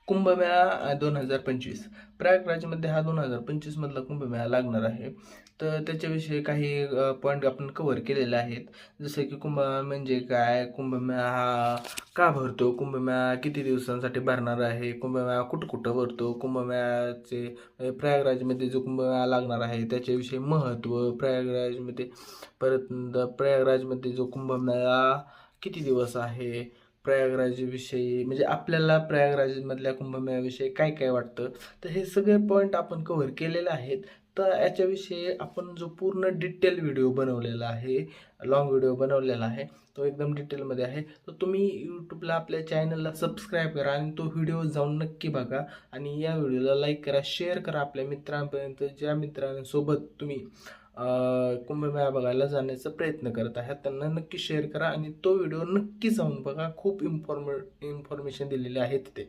कुंभमेळा 2025 प्रयागराजमध्ये हा 2025 मधला कुंभमेळा लागणार आहे. तर त्याच्याविषयी काही पॉईंट आपण कव्हर केलेले आहेत. जसं की कुंभमेळा म्हणजे काय, कुंभमेळा हा का भरतो, कुंभमेळा किती दिवसांसाठी भरणार आहे, कुंभमेळा कुठं कुठं भरतो, कुंभमेळ्याचे प्रयागराजमध्ये जो कुंभमेळा लागणार आहे त्याच्याविषयी महत्त्व, प्रयागराजमध्ये परत प्रयागराजमध्ये जो कुंभमेळा किती दिवस आहे, प्रयागराजविषयी म्हणजे आपल्याला प्रयागराजमधल्या कुंभमेळ्याविषयी काय काय वाटतं. तर हे सगळे पॉईंट आपण कव्हर केलेले आहेत. तर याच्याविषयी आपण जो पूर्ण डिटेल व्हिडिओ बनवलेला आहे, लॉंग व्हिडिओ बनवलेला आहे, तो एकदम डिटेलमध्ये आहे. तर तुम्ही यूट्यूबला आपल्या चॅनलला सबस्क्राईब करा आणि तो व्हिडिओ जाऊन नक्की बघा. आणि या व्हिडिओला लाईक करा, शेअर करा आपल्या मित्रांपर्यंत, ज्या मित्रांसोबत तुम्ही कुंभमेळा बघायला जाण्याचा प्रयत्न करत आहात त्यांना नक्की शेअर करा आणि तो व्हिडिओ नक्की जाऊन बघा. खूप इन्फॉर्मेशन दिलेले आहे तिथे.